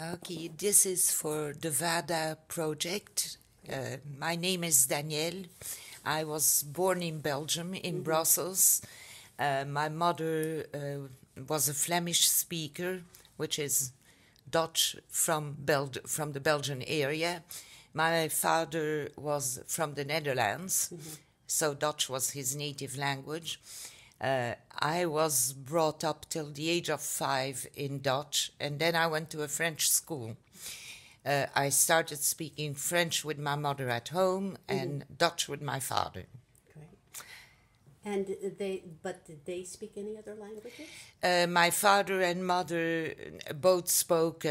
Okay, this is for the VADA project. My name is Danielle. I was born in Belgium, in Brussels. My mother was a Flemish speaker, which is Dutch from the Belgian area. My father was from the Netherlands, so Dutch was his native language. I was brought up till the age of 5 in Dutch, and then I went to a French school. I started speaking French with my mother at home and Dutch with my father. Great. And did they speak any other languages? My father and mother both spoke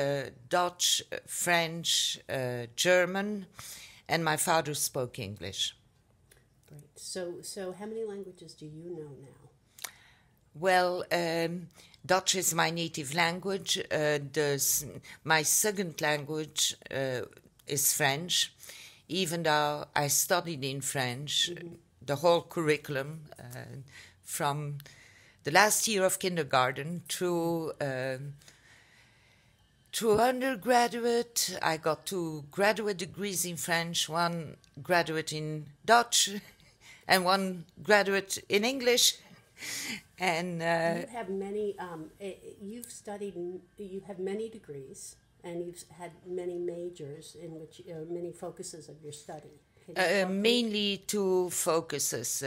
Dutch, French, German, and my father spoke English. Great. So how many languages do you know now? Well, Dutch is my native language. My second language is French. Even though I studied in French, the whole curriculum from the last year of kindergarten through undergraduate. I got 2 graduate degrees in French, 1 graduate in Dutch, and 1 graduate in English. And you have many. You have many degrees, and you've had many majors in which many focuses of your study. Mainly 2 focuses.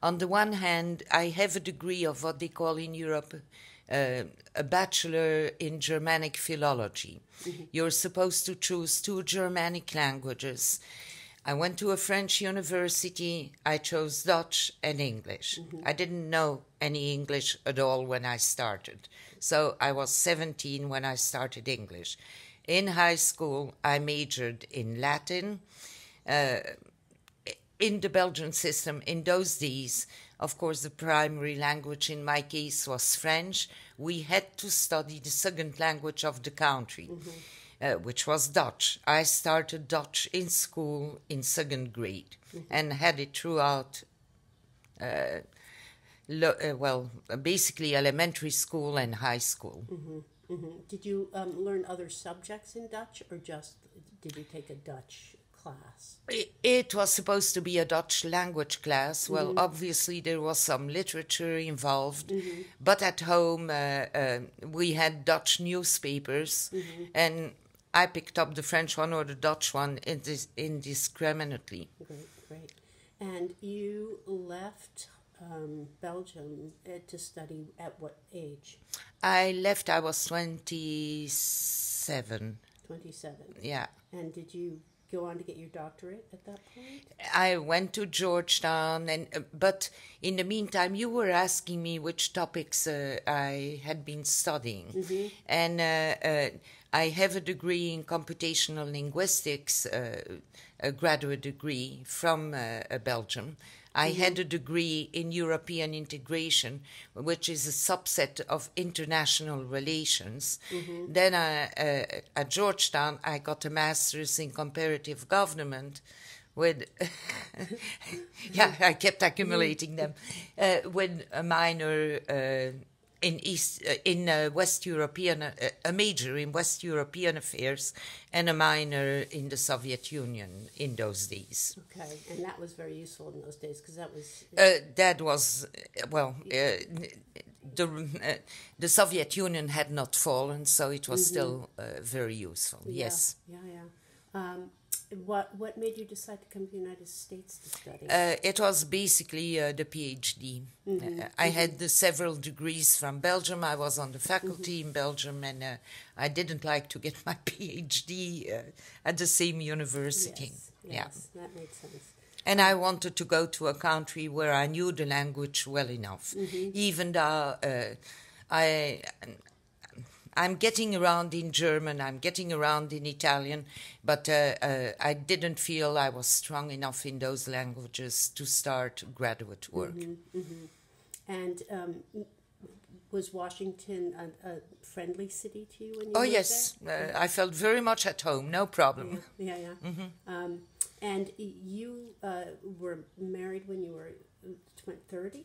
On the one hand, I have a degree of what they call in Europe a bachelor in Germanic philology. You're supposed to choose 2 Germanic languages. I went to a French university. I chose Dutch and English. I didn't know any English at all when I started. So I was 17 when I started English. In high school, I majored in Latin. In the Belgian system, in those days, of course, the primary language in my case was French. We had to study the second language of the country. Which was Dutch. I started Dutch in school in 2nd grade and had it throughout, basically elementary school and high school. Did you learn other subjects in Dutch, or just did you take a Dutch class? It was supposed to be a Dutch language class. Well, obviously there was some literature involved, but at home we had Dutch newspapers, and I picked up the French one or the Dutch one indiscriminately. Great. And you left Belgium to study at what age? I left, I was 27. 27. Yeah. And did you go on to get your doctorate at that point? I went to Georgetown, but in the meantime, you were asking me which topics I had been studying. And I have a degree in computational linguistics, a graduate degree from Belgium. I had a degree in European integration, which is a subset of international relations. Then at Georgetown, I got a master's in comparative government with, I kept accumulating them, with a minor in West European, a major in West European affairs, and a minor in the Soviet Union in those days. Okay, and that was very useful in those days because that was the Soviet Union had not fallen, so it was still very useful. Yes. Yeah. What made you decide to come to the United States to study? It was basically the PhD. I had several degrees from Belgium. I was on the faculty in Belgium, and I didn't like to get my PhD at the same university. Yes, that makes sense. And I wanted to go to a country where I knew the language well enough, even though I'm getting around in German, I'm getting around in Italian, but I didn't feel I was strong enough in those languages to start graduate work. And was Washington a friendly city to you when you lived yes, I felt very much at home, no problem. Yeah. And you were married when you were 30?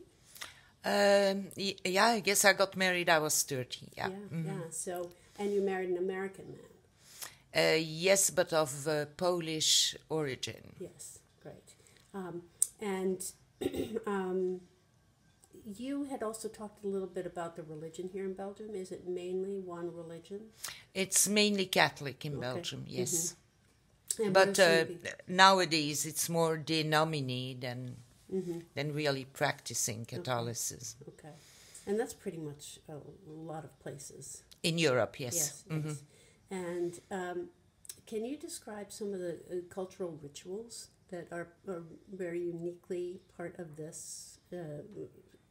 I guess I got married, I was 30, yeah. So And you married an American man. Yes, but of Polish origin. Yes, great. And you had also talked a little bit about the religion here in Belgium. Is it mainly one religion? It's mainly Catholic in Belgium, yes. And But what is the- nowadays it's more denominated than really practicing Catholicism. Okay. And that's pretty much a lot of places. In Europe, yes. Yes, yes. And can you describe some of the cultural rituals that are very uniquely part of this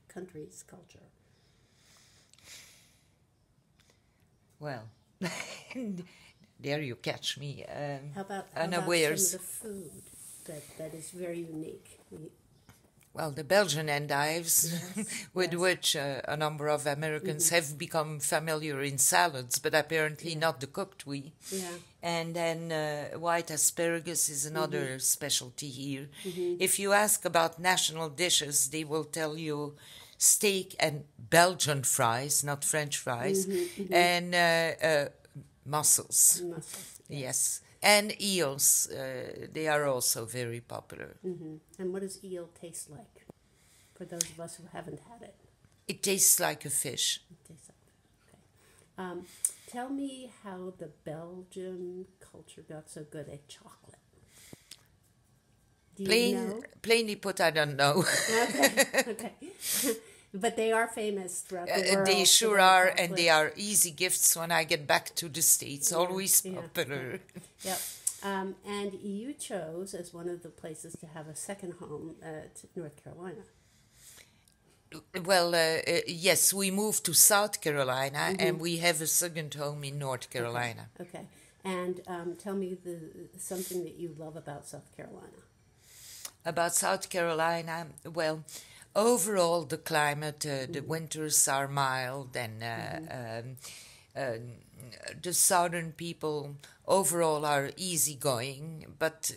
country's culture? Well, there you catch me How about unawares. some of the food that is very unique? Well, the Belgian endives, with which a number of Americans have become familiar in salads, but apparently not the cooked we. Yeah. And then white asparagus is another specialty here. If you ask about national dishes, they will tell you steak and Belgian fries, not French fries, and mussels. Mussels. Yes. And eels, they are also very popular. And what does eel taste like? For those of us who haven't had it. It tastes like a fish. It tastes like, okay. Tell me how the Belgian culture got so good at chocolate. Do you know? Plainly put, I don't know. Okay. But they are famous throughout the world. They for sure their are, chocolate. and they are easy gifts when I get back to the States. Always yeah, popular. Yep. And you chose as one of the places to have a second home at North Carolina. Well, yes, we moved to South Carolina, and we have a second home in North Carolina. Okay. And tell me something that you love about South Carolina. About South Carolina, well, overall the climate, the winters are mild, and the southern people overall are easygoing, but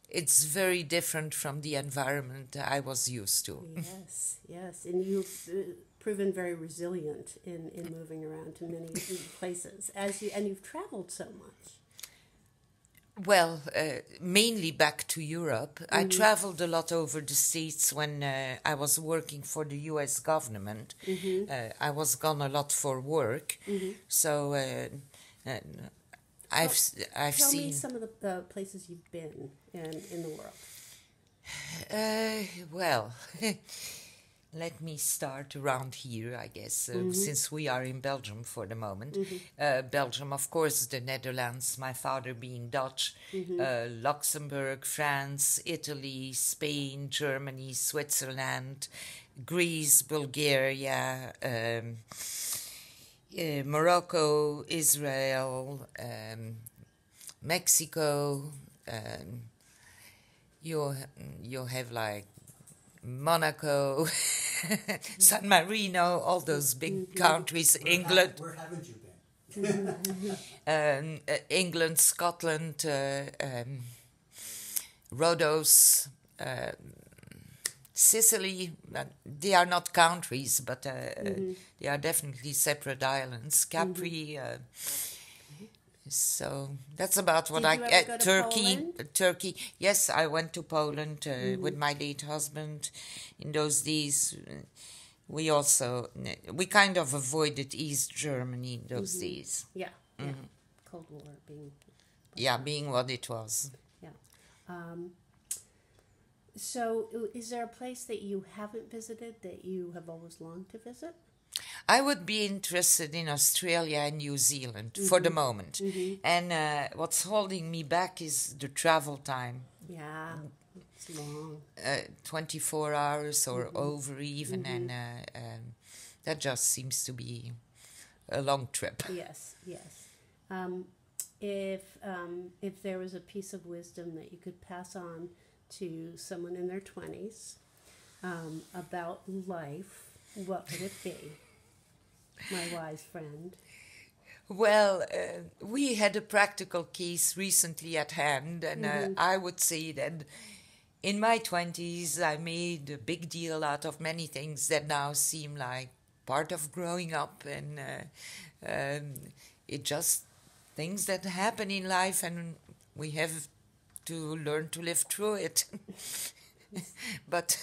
it's very different from the environment I was used to. Yes, yes. And you've proven very resilient in moving around to many places and you've traveled so much. Well, mainly back to Europe. I traveled a lot over the States when I was working for the U.S. government. I was gone a lot for work, so I've Tell seen. me some of the places you've been in the world. Well, let me start around here, I guess, since we are in Belgium for the moment. Belgium, of course, the Netherlands, my father being Dutch, Luxembourg, France, Italy, Spain, Germany, Switzerland, Greece, Bulgaria, Morocco, Israel, Mexico. You have like Monaco, San Marino, all those big countries. England, Where haven't you been? England, Scotland, Rhodos, Sicily. They are not countries, but they are definitely separate islands. Capri. So that's about what Did you ever go to Turkey. Poland? Turkey. Yes, I went to Poland with my late husband. In those days, we kind of avoided East Germany in those days. Yeah, yeah. Cold War being... Yeah, being what it was. Yeah. So is there a place that you haven't visited that you have always longed to visit? I would be interested in Australia and New Zealand for the moment. And what's holding me back is the travel time. Yeah, it's long. 24 hours or over even, and that just seems to be a long trip. Yes, yes. If there was a piece of wisdom that you could pass on to someone in their 20s about life, what would it be, my wise friend? Well, we had a practical case recently at hand, and I would say that in my 20s I made a big deal out of many things that now seem like part of growing up, and It just things that happen in life, and we have to learn to live through it. But